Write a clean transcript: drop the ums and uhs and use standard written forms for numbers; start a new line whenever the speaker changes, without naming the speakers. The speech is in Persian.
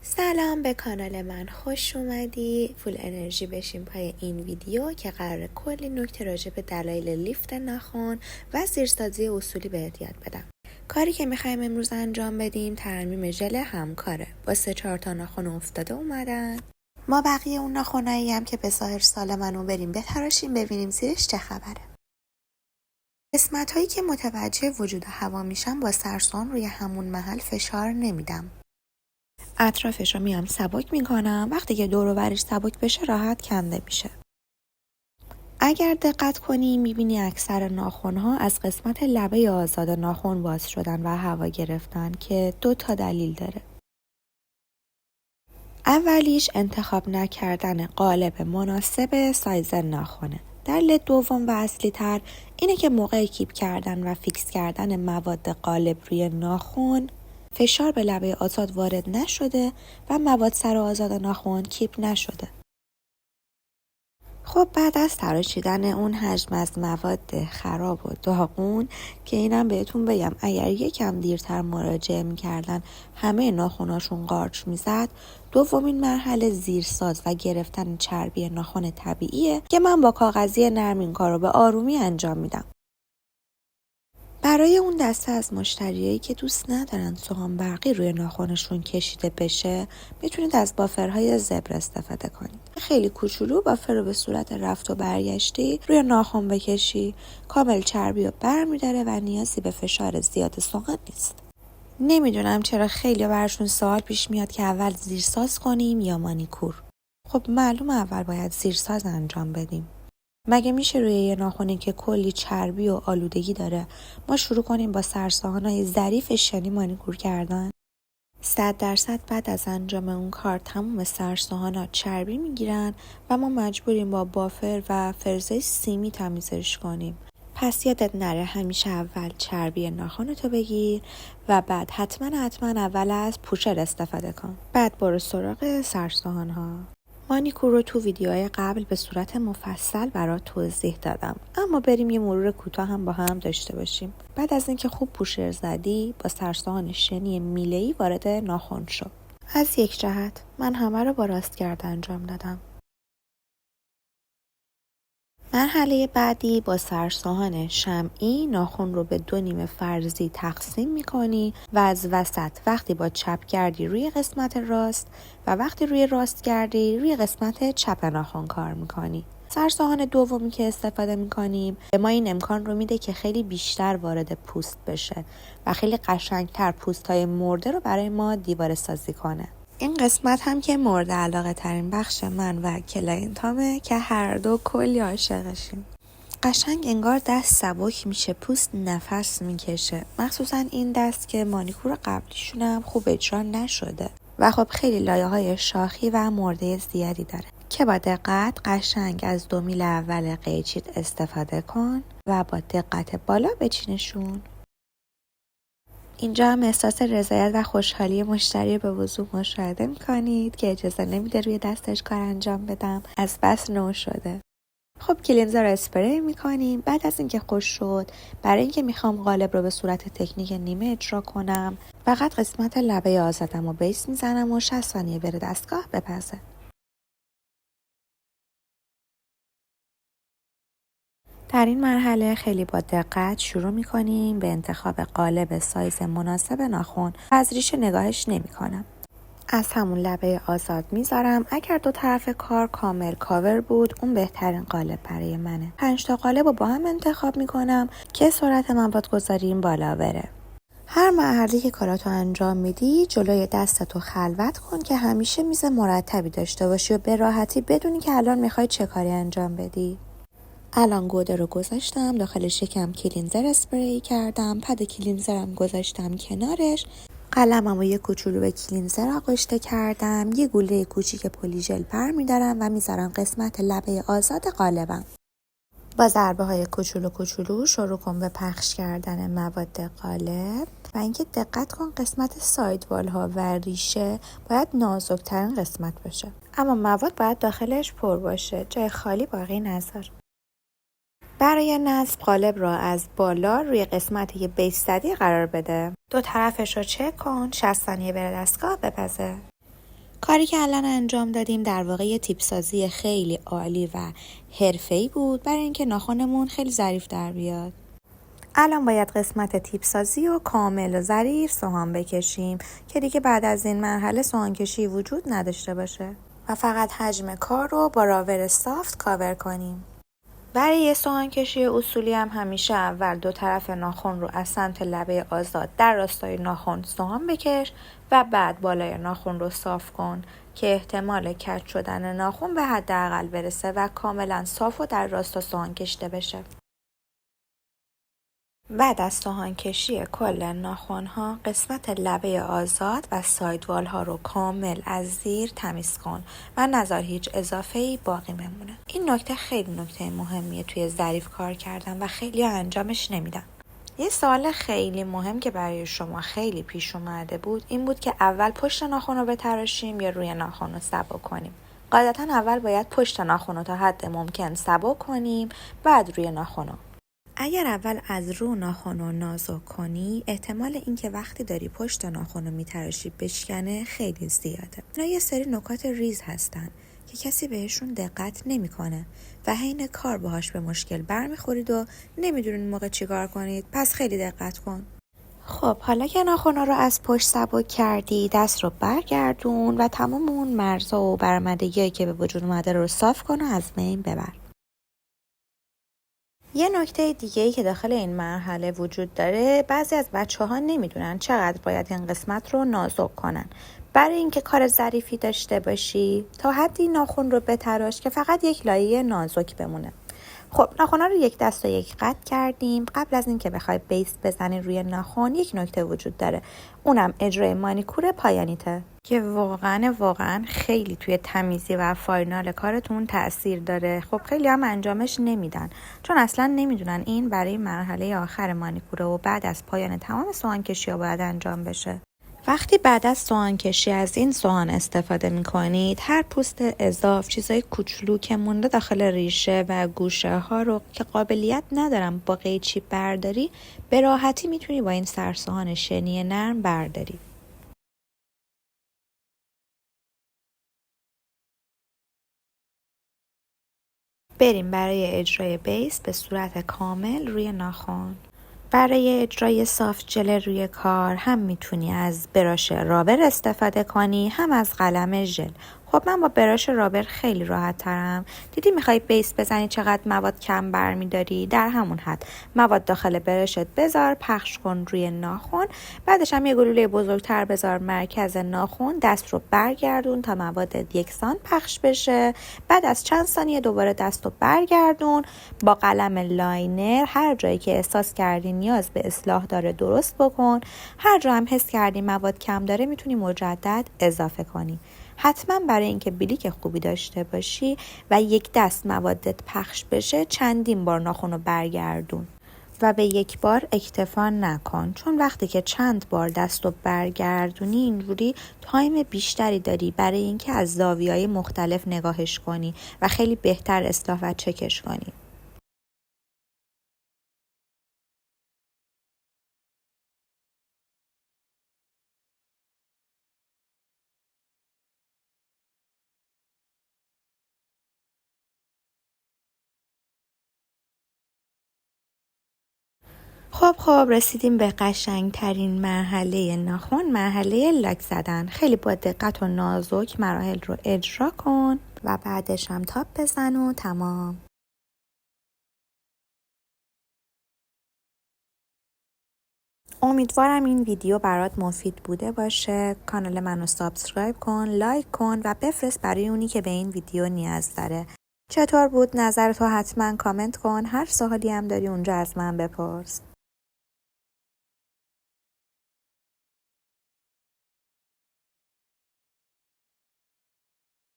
سلام به کانال من، خوش اومدی. فول انرژی بشیم پای این ویدیو که قراره کلی نکته راجع به دلایل لیفت ناخن و زیرسازی اصولی بهت یاد بدم. کاری که میخوایم امروز انجام بدیم ترمیم ژل همکاره. با 3-4 تا ناخن افتاده اومدن. ما بقیه اون ناخنایی هم که به ظاهر سالمن بریم بتراشیم ببینیم زیرش چه خبره. قسمت هایی که متوجه وجود هوا میشم با سرسون روی همون محل فشار نمیدم. اطرافش رو میام سبک میکنم. وقتی که دور و برش سبک بشه راحت کنده میشه. اگر دقت کنی میبینی اکثر ناخن‌ها از قسمت لبه آزاد ناخن باز شدن و هوا گرفتن که 2 تا دلیل داره. اولیش انتخاب نکردن قالب مناسب سایز ناخنه. دلیل دوم و اصلی تر اینه که موقع کیپ کردن و فیکس کردن مواد قالب روی ناخن فشار به لبه آزاد وارد نشده و مواد سر آزاد ناخن کیپ نشده. خب بعد از تراشیدن اون حجم از مواد خراب و داغون که اینم بهتون بگم اگر یکم دیرتر مراجعه میکردن همه ناخناشون قارچ میزد، دومین مرحله زیرساز و گرفتن چربی ناخن طبیعیه که من با کاغذی نرم این کارو به آرومی انجام میدم. برای اون دسته از مشتریایی که دوست ندارن سوهان برقی روی ناخنشون کشیده بشه میتونید از بافرهای زبر استفاده کنید. خیلی کوچولو بافر رو به صورت رفت و برگشتی روی ناخن بکشی کامل چربی رو برمی‌داره و نیازی به فشار زیاد سوهان نیست. نمیدونم چرا خیلی براشون سوال پیش میاد که اول زیرساز کنیم یا مانیکور. خب معلومه اول باید زیرساز انجام بدیم. مگه میشه روی یه ناخنی که کلی چربی و آلودگی داره ما شروع کنیم با سرساهان‌های ظریف شنی مانیکور کردن؟ 100% بعد از انجام اون کار تموم سرساهان‌ها چربی میگیرن و ما مجبوریم با بافر و فرزه سیمی تمیزش کنیم. پس یادت نره همیشه اول چربی ناخنتو بگیر و بعد حتما اول از پوشر استفاده کن. بعد برو سراغ سرساهان‌ها. مانیکور رو تو ویدیوهای قبل به صورت مفصل برات توضیح دادم، اما بریم یه مرور کوتاه هم با هم داشته باشیم. بعد از اینکه خوب پوشر زدی با سرساهان شنی میله‌ای وارد ناخن شو. از یک جهت من همه رو با راستگرد انجام دادم. مرحله بعدی با سرساهان شمعی ناخن رو به 2 نیمه فرضی تقسیم میکنی و از وسط وقتی با چپ کردی روی قسمت راست و وقتی روی راست کردی روی قسمت چپ ناخن کار میکنی. سرساهان دومی که استفاده میکنیم به ما این امکان رو میده که خیلی بیشتر وارد پوست بشه و خیلی قشنگتر پوست‌های مرده رو برای ما دیواره سازی کنه. این قسمت هم که مورد علاقه ترین بخش من و کلاینتامه که هر دو کلی عاشقشیم. قشنگ انگار دست سبک میشه، پوست نفس میکشه، مخصوصا این دست که مانیکور قبلیشون هم خوب اجرا نشده و خب خیلی لایه های شاخی و مرده زیادی داره که با دقت قشنگ از 2 میل اول قیچیت استفاده کن و با دقت بالا بچینشون. اینجا هم احساس رضایت و خوشحالی مشتری به وضوح مشاهده میکنید که اجازه نمیده روی دستش کار انجام بدم، از بس نو شده. خب کلینزر رو اسپری میکنیم. بعد از اینکه خوش شد، برای اینکه میخوام قالب رو به صورت تکنیک نیمه اجرا کنم فقط قسمت لبه آزادم رو بیس میزنم و 60 ثانیه بره دستگاه بپزه. در این مرحله خیلی با دقت شروع می‌کنیم به انتخاب قالب سایز مناسب ناخن و از ریشه نگاهش نمی‌کنم. از همون لبه آزاد میذارم. اگر 2 طرف کار کامل کاور بود اون بهترین قالب برای منه. 5 تا قالب رو با هم انتخاب می‌کنم که سرعت مواد گذاریم بالا بره. هر مرحله که کاراتو انجام میدی جلوی دستتو خلوت کن که همیشه میز مرتبی داشته باشی و به راحتی بدونی که الان میخوای چه کاری انجام بدی. الان گوده رو گذاشتم داخلش، یکم کلینزر اسپری کردم، پد کلینزرم گذاشتم کنارش، قلمم رو یه کوچولو به کلینزر آغشته کردم، یه گوله کوچیک پلی ژل برمی‌دارم و میذارم قسمت لبه آزاد قالبم. با ضربه های کوچولو شروع کن به پخش کردن مواد قالب و اینکه دقت کن قسمت ساید وال ها و ریشه باید نازک‌ترین قسمت باشه، اما مواد باید داخلش پر باشه، جای خالی باقی نذار. برای نصب قالب را از بالا روی قسمتی که بیس زدی قرار بده. 2 طرفش رو چک کن، 60 ثانیه بره دستگاه بپزه. کاری که الان انجام دادیم در واقع یه تیپ سازی خیلی عالی و حرفه‌ای بود برای اینکه ناخنمون خیلی ظریف در بیاد. الان باید قسمت تیپ سازی و کامل و ظریف سوهان بکشیم که دیگه بعد از این مرحله سوهان کشی وجود نداشته باشه و فقط حجم کار رو با راور سافت کاور کنیم. برای یه سوهان کشی اصولی هم همیشه اول دو طرف ناخن رو از سمت لبه آزاد در راستای ناخن سوهان بکش و بعد بالای ناخن رو صاف کن که احتمال کج شدن ناخن به حداقل برسه و کاملا صاف و در راستا سوهان کشیده بشه. بعد از سوهان کشی کل ناخن ها قسمت لبه آزاد و سایدوال ها رو کامل از زیر تمیز کن و نذار هیچ اضافه‌ای باقی بمونه. این نکته خیلی نکته مهمیه توی ظریف کار کردن و خیلی انجامش نمیدن. یه سوال خیلی مهم که برای شما خیلی پیش اومده بود این بود که اول پشت ناخن رو بتراشیم یا روی ناخن رو سبک کنیم. قاعدتا اول باید پشت ناخن رو تا حد ممکن سبک کنیم بعد روی ناخن رو. اگر اول از رو ناخن رو نازک کنی احتمال اینکه وقتی داری پشت ناخن رو میتراشی بشکنه خیلی زیاده. اینا یه سری نکات ریز هستن که کسی بهشون دقت نمیکنه و حین کار باهاش به مشکل برمیخورید و نمیدونین موقع چیکار کنید، پس خیلی دقت کن. خب حالا که ناخنا رو از پشت سبک کردی دست رو برگردون و تمام اون مرزا و برآمدگیایی که به وجود اومده رو صاف کن و از بین ببر. یه نکته دیگه‌ای که داخل این مرحله وجود داره، بعضی از بچه‌ها نمیدونن چقدر باید این قسمت رو نازک کنن. برای اینکه کار ظریفی داشته باشی تا حدی ناخن رو بتراش که فقط یک لایه نازک بمونه. خب ناخن‌ها رو یک دست و یک قطع کردیم. قبل از اینکه بخوای بیس بزنی روی ناخن یک نکته وجود داره، اونم اجرای مانیکور پایانیته که واقعا خیلی توی تمیزی و فاینال کارتون تأثیر داره. خب خیلی هم انجامش نمیدن چون اصلا نمیدونن این برای مرحله آخر مانیکوره و بعد از پایان تمام سوهان کشی‌ها باید انجام بشه. وقتی بعد از سوهان کشی از این سوهان استفاده میکنید هر پوست اضاف چیزای کوچولو که مونده داخل ریشه و گوشه ها رو که قابلیت ندارم با قیچی برداری به راحتی میتونی با این سرسوهان شنی نرم برداری. بریم برای اجرای بیس به صورت کامل روی ناخن. برای اجرای سافت ژل روی کار هم میتونی از براش رابر استفاده کنی هم از قلم ژل. خب من با براش رابر خیلی راحت ترم. دیدی میخوای بیس بزنی چقدر مواد کم برمیداری، در همون حد مواد داخل براشت بذار، پخش کن روی ناخن، بعدش هم یه گلوله بزرگتر بذار مرکز ناخن، دست رو برگردون تا مواد یکسان پخش بشه. بعد از چند ثانیه دوباره دست رو برگردون، با قلم لاینر هر جایی که احساس کردی نیاز به اصلاح داره درست بکن. هر جا هم حس کردی مواد کم داره میتونی مجدد اضافه کنی. حتما برای اینکه بلیک خوبی داشته باشی و یک دست موادت پخش بشه چندین بار ناخن رو برگردون و به یک بار اکتفا نکن، چون وقتی که چند بار دست رو برگردونی اینجوری تایم بیشتری داری برای اینکه از زاویه‌های مختلف نگاهش کنی و خیلی بهتر اصلاح و چکش کنی. خب رسیدیم به قشنگترین مرحله ناخن، مرحله لاک زدن. خیلی با دقت و نازک مراحل رو اجرا کن و بعدش هم تاپ بزن و تمام. امیدوارم این ویدیو برات مفید بوده باشه. کانال منو سابسکرایب کن، لایک کن و بفرست برای اونی که به این ویدیو نیاز داره. چطور بود نظرتو حتما کامنت کن. هر سوالی هم داری اونجا از من بپرس.